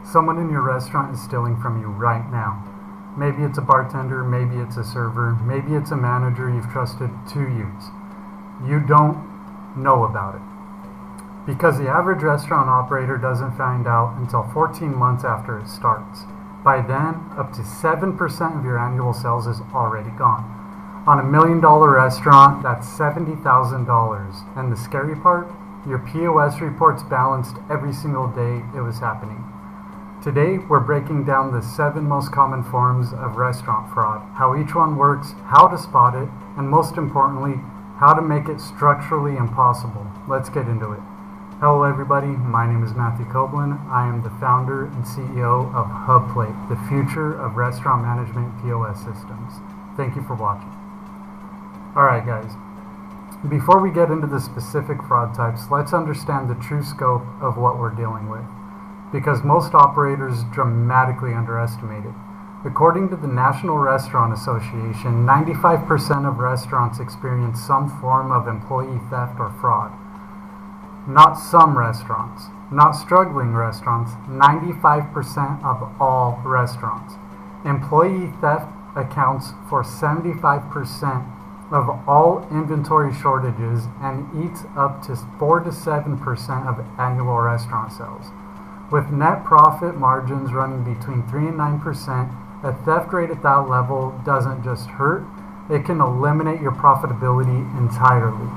Someone in your restaurant is stealing from you right now. Maybe it's a bartender, maybe it's a server, maybe it's a manager you've trusted 2 years. You don't know about it. Because the average restaurant operator doesn't find out until 14 months after it starts. By then, up to 7% of your annual sales is already gone. On $1 million restaurant, that's $70,000. And the scary part? Your POS reports balanced every single day it was happening. Today, we're breaking down the 7 most common forms of restaurant fraud, how each one works, how to spot it, and most importantly, how to make it structurally impossible. Let's get into it. Hello everybody, my name is Matthew Coblin. I am the founder and CEO of HubPlate, the future of restaurant management POS systems. Thank you for watching. Alright guys, before we get into the specific fraud types, let's understand the true scope of what we're dealing with, because most operators dramatically underestimate it. According to the National Restaurant Association, 95% of restaurants experience some form of employee theft or fraud. Not some restaurants, not struggling restaurants, 95% of all restaurants. Employee theft accounts for 75% of all inventory shortages and eats up to 4 to 7% of annual restaurant sales. With net profit margins running between 3 and 9%, a theft rate at that level doesn't just hurt, it can eliminate your profitability entirely.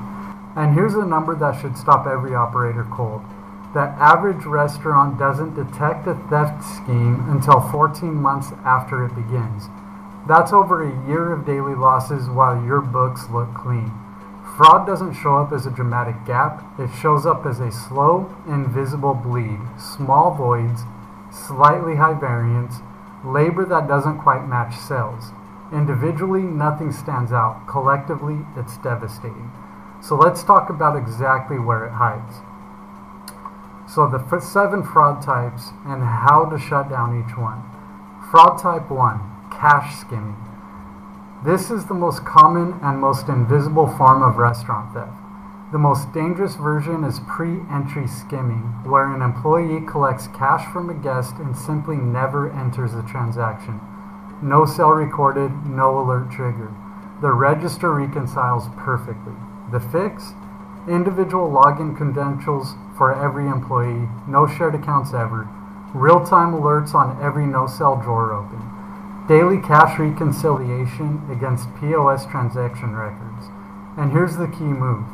And here's a number that should stop every operator cold. The average restaurant doesn't detect a theft scheme until 14 months after it begins. That's over a year of daily losses while your books look clean. Fraud doesn't show up as a dramatic gap, it shows up as a slow, invisible bleed, small voids, slightly high variance, labor that doesn't quite match sales. Individually, nothing stands out. Collectively, it's devastating. So let's talk about exactly where it hides. So the 7 fraud types and how to shut down each one. Fraud type 1, cash skimming. This is the most common and most invisible form of restaurant theft. The most dangerous version is pre-entry skimming, where an employee collects cash from a guest and simply never enters the transaction. No sale recorded, no alert triggered. The register reconciles perfectly. The fix? Individual login credentials for every employee, no shared accounts ever, real-time alerts on every no-sell drawer open, daily cash reconciliation against POS transaction records. And here's the key move.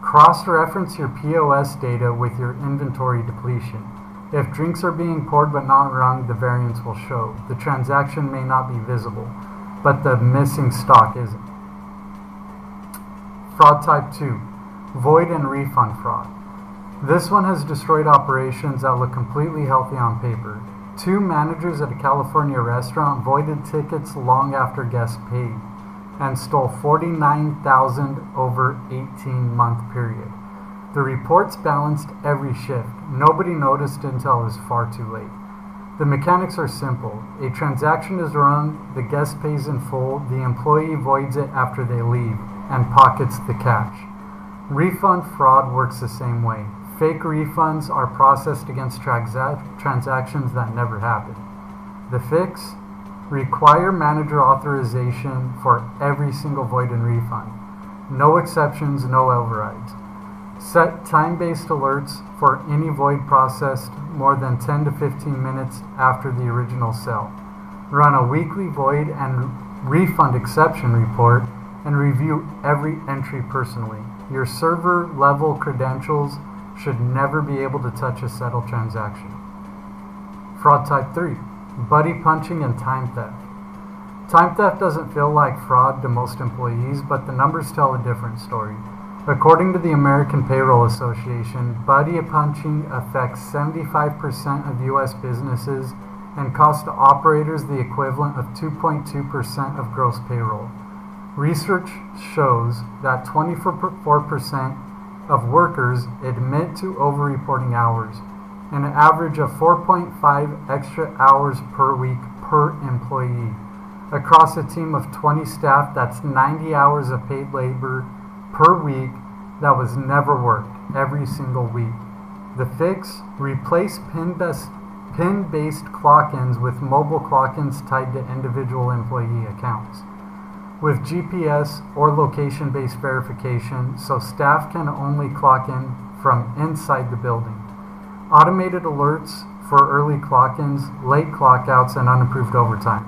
Cross-reference your POS data with your inventory depletion. If drinks are being poured but not rung, the variance will show. The transaction may not be visible, but the missing stock isn't. Fraud type 2, void and refund fraud. This one has destroyed operations that look completely healthy on paper. 2 managers at a California restaurant voided tickets long after guests paid and stole $49,000 over 18-month period. The reports balanced every shift. Nobody noticed until it was far too late. The mechanics are simple. A transaction is run, the guest pays in full, the employee voids it after they leave and pockets the cash. Refund fraud works the same way. Fake refunds are processed against transactions that never happened. The fix? Require manager authorization for every single void and refund. No exceptions, no overrides. Set time-based alerts for any void processed more than 10 to 15 minutes after the original sale. Run a weekly void and refund exception report and review every entry personally. Your server level credentials should never be able to touch a settled transaction. Fraud type 3, buddy punching and time theft. Time theft doesn't feel like fraud to most employees, but the numbers tell a different story. According to the American Payroll Association, buddy punching affects 75% of U.S. businesses and costs operators the equivalent of 2.2% of gross payroll. Research shows that 24% of workers admit to over-reporting hours, an average of 4.5 extra hours per week per employee. Across a team of 20 staff, that's 90 hours of paid labor per week that was never worked every single week. The fix? Replace PIN-based clock-ins with mobile clock-ins tied to individual employee accounts, with GPS or location-based verification so staff can only clock in from inside the building. Automated alerts for early clock-ins, late clock-outs, and unapproved overtime.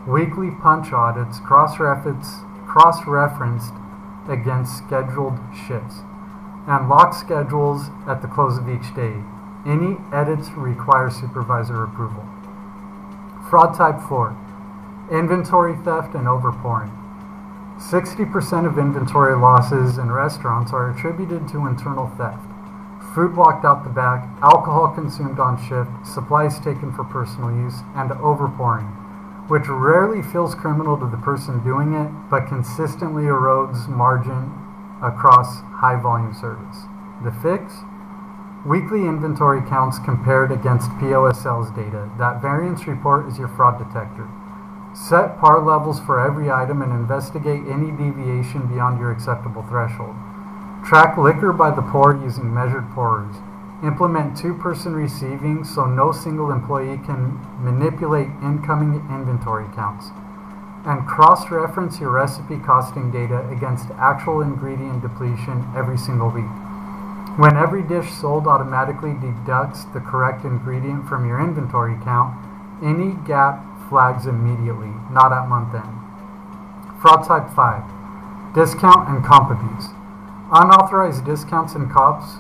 Weekly punch audits cross-referenced against scheduled shifts. And lock schedules at the close of each day. Any edits require supervisor approval. Fraud type 4. Inventory theft and overpouring. 60% of inventory losses in restaurants are attributed to internal theft. Food walked out the back, alcohol consumed on shift, supplies taken for personal use, and overpouring, which rarely feels criminal to the person doing it, but consistently erodes margin across high-volume service. The fix? Weekly inventory counts compared against POS sales data. That variance report is your fraud detector. Set par levels for every item and investigate any deviation beyond your acceptable threshold. Track liquor by the pour using measured pourers. Implement two-person receiving so no single employee can manipulate incoming inventory counts. And cross-reference your recipe costing data against actual ingredient depletion every single week. When every dish sold automatically deducts the correct ingredient from your inventory count, any gap flags immediately, not at month end. Fraud type 5. Discount and comp abuse. Unauthorized discounts and comps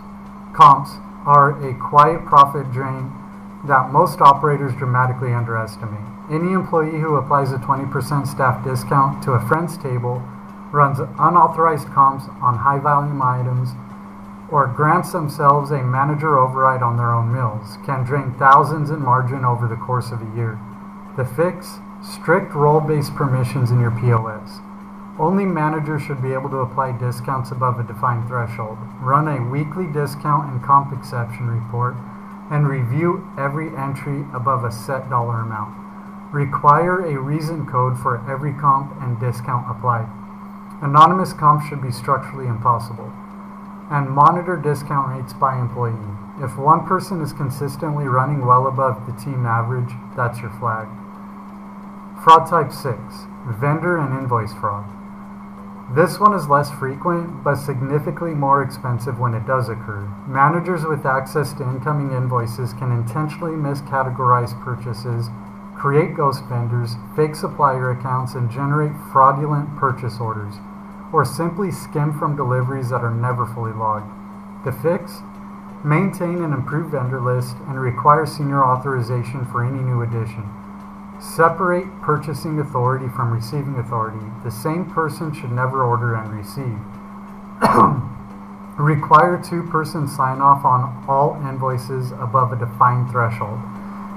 are a quiet profit drain that most operators dramatically underestimate. Any employee who applies a 20% staff discount to a friend's table, runs unauthorized comps on high volume items, or grants themselves a manager override on their own meals can drain thousands in margin over the course of a year. The fix? Strict role-based permissions in your POS. Only managers should be able to apply discounts above a defined threshold, run a weekly discount and comp exception report, and review every entry above a set dollar amount. Require a reason code for every comp and discount applied. Anonymous comp should be structurally impossible. And monitor discount rates by employee. If one person is consistently running well above the team average, that's your flag. Fraud type 6. Vendor and invoice fraud. This one is less frequent, but significantly more expensive when it does occur. Managers with access to incoming invoices can intentionally miscategorize purchases, create ghost vendors, fake supplier accounts, and generate fraudulent purchase orders, or simply skim from deliveries that are never fully logged. The fix? Maintain an improved vendor list and require senior authorization for any new addition. Separate purchasing authority from receiving authority. The same person should never order and receive. Require two-person sign-off on all invoices above a defined threshold.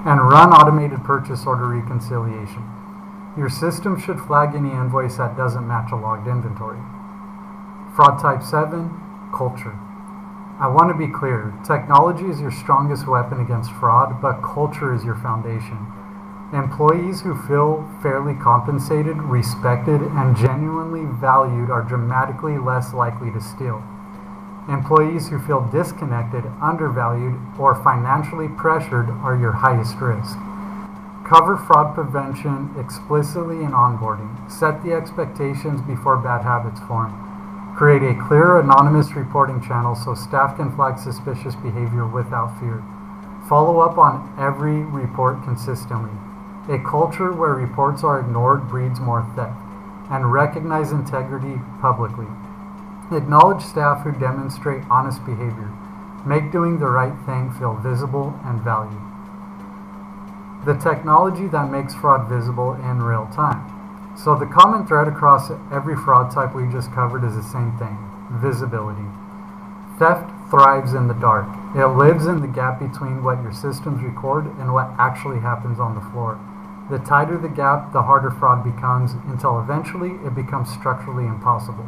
And run automated purchase order reconciliation. Your system should flag any invoice that doesn't match a logged inventory. Fraud type 7, culture. I want to be clear, technology is your strongest weapon against fraud, but culture is your foundation. Employees who feel fairly compensated, respected, and genuinely valued are dramatically less likely to steal. Employees who feel disconnected, undervalued, or financially pressured are your highest risk. Cover fraud prevention explicitly in onboarding. Set the expectations before bad habits form. Create a clear, anonymous reporting channel so staff can flag suspicious behavior without fear. Follow up on every report consistently. A culture where reports are ignored breeds more theft. And recognize integrity publicly. Acknowledge staff who demonstrate honest behavior. Make doing the right thing feel visible and valued. The technology that makes fraud visible in real time. So the common thread across every fraud type we just covered is the same thing: visibility. Theft thrives in the dark. It lives in the gap between what your systems record and what actually happens on the floor. The tighter the gap, the harder fraud becomes, until eventually it becomes structurally impossible.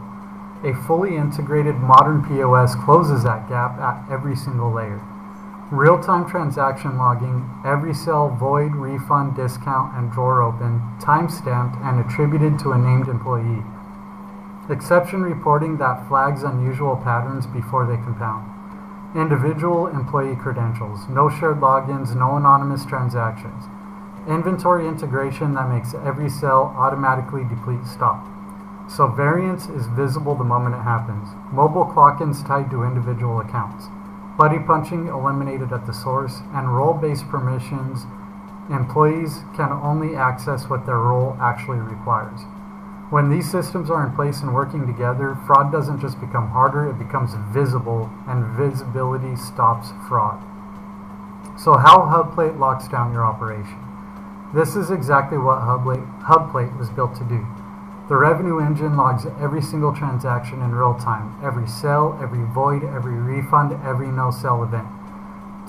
A fully integrated modern POS closes that gap at every single layer. Real-time transaction logging, every sale void, refund, discount, and drawer open, time-stamped and attributed to a named employee. Exception reporting that flags unusual patterns before they compound. Individual employee credentials, no shared logins, no anonymous transactions. Inventory integration that makes every sale automatically deplete stop. So variance is visible the moment it happens. Mobile clock-ins tied to individual accounts. Buddy punching eliminated at the source, and role-based permissions. Employees can only access what their role actually requires. When these systems are in place and working together, fraud doesn't just become harder, it becomes visible, and visibility stops fraud. So how HubPlate locks down your operation? This is exactly what HubPlate was built to do. The revenue engine logs every single transaction in real time, every sale, every void, every refund, every no-sale event,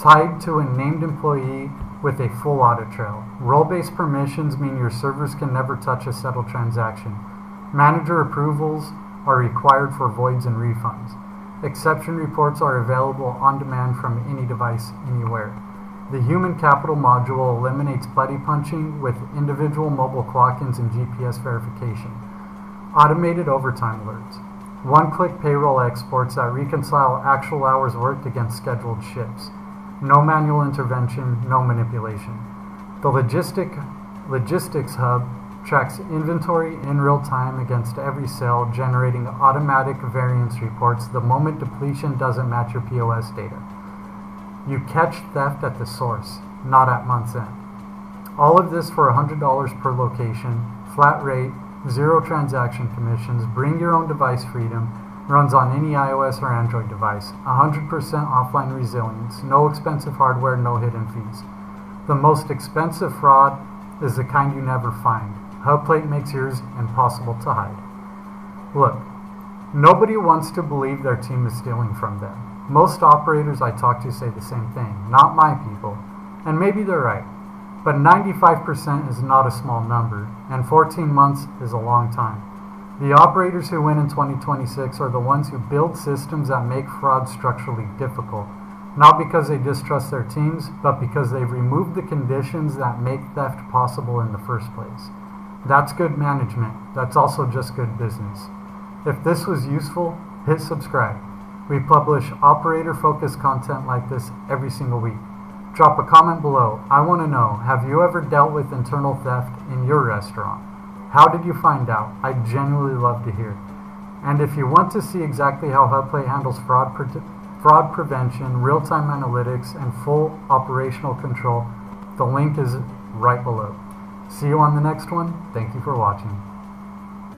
tied to a named employee with a full audit trail. Role-based permissions mean your servers can never touch a settled transaction. Manager approvals are required for voids and refunds. Exception reports are available on demand from any device, anywhere. The human capital module eliminates buddy punching with individual mobile clock-ins and GPS verification. Automated overtime alerts. One-click payroll exports that reconcile actual hours worked against scheduled shifts. No manual intervention, no manipulation. The logistics hub tracks inventory in real time against every sale, generating automatic variance reports the moment depletion doesn't match your POS data. You catch theft at the source, not at month's end. All of this for $100 per location, flat rate, zero transaction commissions, bring your own device freedom, runs on any iOS or Android device, 100% offline resilience, no expensive hardware, no hidden fees. The most expensive fraud is the kind you never find. HubPlate makes yours impossible to hide. Look, nobody wants to believe their team is stealing from them. Most operators I talk to say the same thing, not my people. And maybe they're right, but 95% is not a small number, and 14 months is a long time. The operators who win in 2026 are the ones who build systems that make fraud structurally difficult, not because they distrust their teams, but because they've removed the conditions that make theft possible in the first place. That's good management. That's also just good business. If this was useful, hit subscribe. We publish operator-focused content like this every single week. Drop a comment below. I want to know, have you ever dealt with internal theft in your restaurant? How did you find out? I genuinely love to hear. And if you want to see exactly how HubPlate handles fraud prevention, real-time analytics, and full operational control, the link is right below. See you on the next one. Thank you for watching.